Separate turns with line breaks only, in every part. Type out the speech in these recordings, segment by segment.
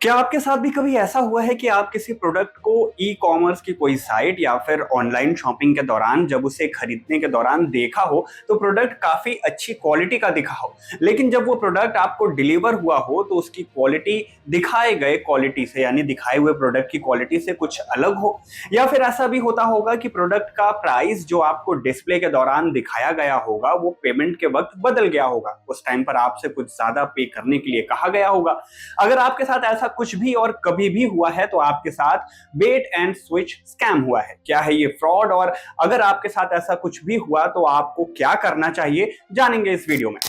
क्या आपके साथ भी कभी ऐसा हुआ है कि आप किसी प्रोडक्ट को ई कॉमर्स की कोई साइट या फिर ऑनलाइन शॉपिंग के दौरान जब उसे खरीदने के दौरान देखा हो तो प्रोडक्ट काफी अच्छी क्वालिटी का दिखा हो, लेकिन जब वो प्रोडक्ट आपको डिलीवर हुआ हो तो उसकी क्वालिटी दिखाए गए क्वालिटी से यानी दिखाए हुए प्रोडक्ट की क्वालिटी से कुछ अलग हो। या फिर ऐसा भी होता होगा कि प्रोडक्ट का प्राइस जो आपको डिस्प्ले के दौरान दिखाया गया होगा वो पेमेंट के वक्त बदल गया होगा, उस टाइम पर आपसे कुछ ज्यादा पे करने के लिए कहा गया होगा। अगर आपके साथ ऐसा कुछ भी और कभी भी हुआ है तो आपके साथ बेट एंड स्विच स्कैम हुआ है। क्या है ये फ्रॉड, और अगर आपके साथ ऐसा कुछ भी हुआ तो आपको क्या करना चाहिए, जानेंगे इस वीडियो में।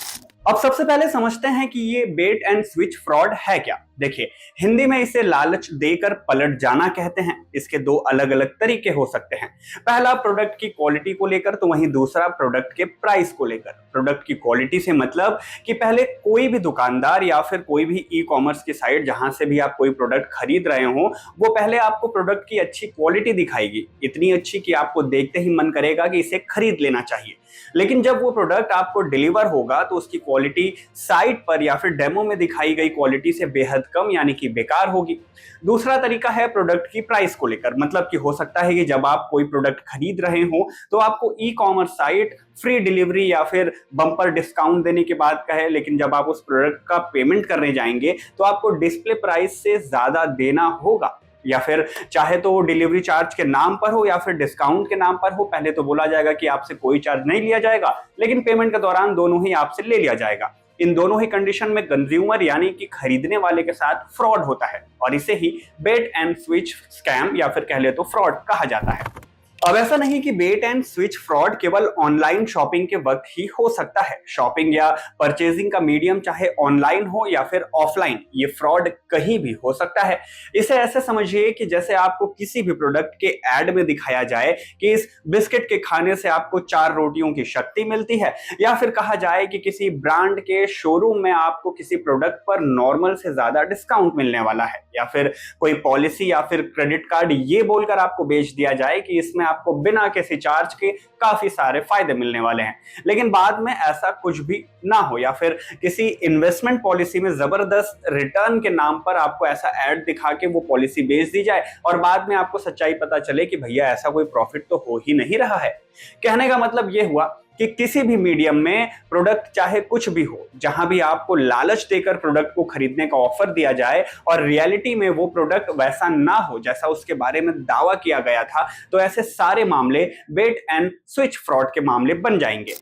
अब सबसे पहले समझते हैं कि ये बेट एंड स्विच फ्रॉड है क्या। देखिए, हिंदी में इसे लालच देकर पलट जाना कहते हैं। इसके दो अलग अलग तरीके हो सकते हैं। पहला प्रोडक्ट की क्वालिटी को लेकर, तो वहीं दूसरा प्रोडक्ट के प्राइस को लेकर। प्रोडक्ट की क्वालिटी से मतलब कि पहले कोई भी दुकानदार या फिर कोई भी ई कॉमर्स की साइट जहां से भी आप कोई प्रोडक्ट खरीद रहे हो वो पहले आपको प्रोडक्ट की अच्छी क्वालिटी दिखाएगी, इतनी अच्छी कि आपको देखते ही मन करेगा कि इसे खरीद लेना चाहिए। लेकिन जब वो प्रोडक्ट आपको डिलीवर होगा तो उसकी क्वालिटी साइट पर या फिर डेमो में दिखाई गई क्वालिटी से बेहद कम यानी कि बेकार होगी। दूसरा तरीका है प्रोडक्ट की प्राइस को लेकर, मतलब कि हो सकता है कि जब आप कोई प्रोडक्ट खरीद रहे हो तो आपको e commerce site free delivery या फिर बम्पर डिस्काउंट देने की बात कहे, लेकिन जब आप उस प्रोडक्ट का पेमेंट करने जाएंगे तो आपको डिस्प्ले प्राइस से ज्यादा देना होगा। या फिर चाहे तो वो डिलीवरी चार्ज के नाम पर हो या फिर डिस्काउंट के नाम पर हो, पहले तो बोला जाएगा कि आपसे कोई चार्ज नहीं लिया जाएगा, लेकिन पेमेंट के दौरान दोनों ही आपसे ले लिया जाएगा। इन दोनों ही कंडीशन में कंज्यूमर यानी कि खरीदने वाले के साथ फ्रॉड होता है, और इसे ही बेट एंड स्विच स्कैम या फिर कह ले तो फ्रॉड कहा जाता है। अब ऐसा नहीं कि बेट एंड स्विच फ्रॉड केवल ऑनलाइन शॉपिंग के वक्त ही हो सकता है। शॉपिंग या परचेजिंग का मीडियम चाहे ऑनलाइन हो या फिर ऑफलाइन, ये फ्रॉड कहीं भी हो सकता है। इसे ऐसे समझिए कि जैसे आपको किसी भी प्रोडक्ट के एड में दिखाया जाए कि इस बिस्किट के खाने से आपको 4 रोटियों की शक्ति मिलती है, या फिर कहा जाए कि किसी ब्रांड के शोरूम में आपको किसी प्रोडक्ट पर नॉर्मल से ज्यादा डिस्काउंट मिलने वाला है, या फिर कोई पॉलिसी या फिर क्रेडिट कार्ड ये बोलकर आपको बेच दिया जाए कि इसमें आपको बिना किसी चार्ज के काफी सारे फायदे मिलने वाले हैं, लेकिन बाद में ऐसा कुछ भी ना हो। या फिर किसी इन्वेस्टमेंट पॉलिसी में जबरदस्त रिटर्न के नाम पर आपको ऐसा ऐड दिखा के वो पॉलिसी बेच दी जाए और बाद में आपको सच्चाई पता चले कि भैया ऐसा कोई प्रॉफिट तो हो ही नहीं रहा है। कहने का मतलब ये हुआ कि किसी भी मीडियम में प्रोडक्ट चाहे कुछ भी हो, जहां भी आपको लालच देकर प्रोडक्ट को खरीदने का ऑफर दिया जाए और रियलिटी में वो प्रोडक्ट वैसा ना हो जैसा उसके बारे में दावा किया गया था, तो ऐसे सारे मामले बेट एंड स्विच फ्रॉड के मामले बन जाएंगे।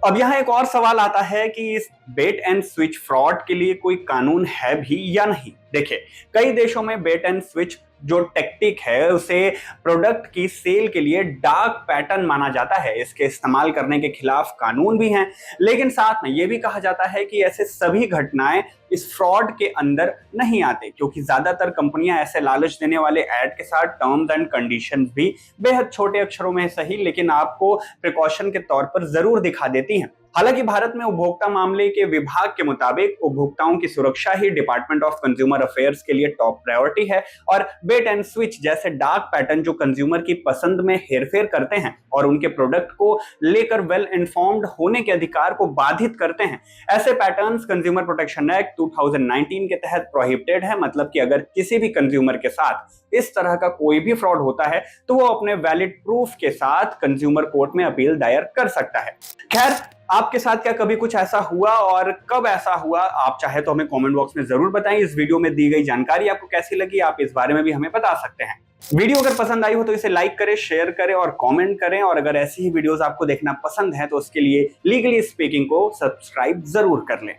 अब यहाँ एक और सवाल आता है कि इस बेट एंड स्विच फ्रॉड के लिए कोई कानून है भी या नहीं। देखिए, कई देशों में बेट एंड स्विच जो टेक्टिक है उसे प्रोडक्ट की सेल के लिए डार्क पैटर्न माना जाता है। इसके इस्तेमाल करने के खिलाफ कानून भी हैं, लेकिन साथ में यह भी कहा जाता है कि ऐसे सभी घटनाएं इस फ्रॉड के अंदर नहीं आते, क्योंकि ज्यादातर कंपनियां ऐसे लालच देने वाले ऐड के साथ टर्म्स एंड कंडीशंस भी बेहद छोटे अक्षरों में सही लेकिन आपको प्रिकॉशन के तौर पर जरूर दिखा देती हैं। हालांकि भारत में उपभोक्ता मामले के विभाग के मुताबिक उपभोक्ताओं की सुरक्षा ही डिपार्टमेंट ऑफ कंज्यूमर अफेयर्स के लिए टॉप प्रायोरिटी है, और बेट एंड स्विच जैसे डार्क पैटर्न जो कंज्यूमर की पसंद में हेरफेर करते हैं और उनके प्रोडक्ट को लेकर वेल इन्फॉर्म्ड होने के अधिकार को बाधित करते हैं, ऐसे पैटर्न्स कंज्यूमर प्रोटेक्शन एक्ट 2019 के तहत प्रोहिबिटेड है। मतलब कि अगर किसी भी कंज्यूमर के साथ इस तरह का कोई भी फ्रॉड होता है तो वो अपने वैलिड प्रूफ के साथ कंज्यूमर कोर्ट में अपील दायर कर सकता है। खैर, आपके साथ क्या कभी कुछ ऐसा हुआ और कब ऐसा हुआ, आप चाहे तो हमें कमेंट बॉक्स में जरूर बताएं। इस वीडियो में दी गई जानकारी आपको कैसी लगी, आप इस बारे में भी हमें बता सकते हैं। वीडियो अगर पसंद आई हो तो इसे लाइक करें, शेयर करें और कमेंट करें, और अगर ऐसी ही वीडियोस आपको देखना पसंद है तो उसके लिए लीगली स्पीकिंग को सब्सक्राइब जरूर कर लें।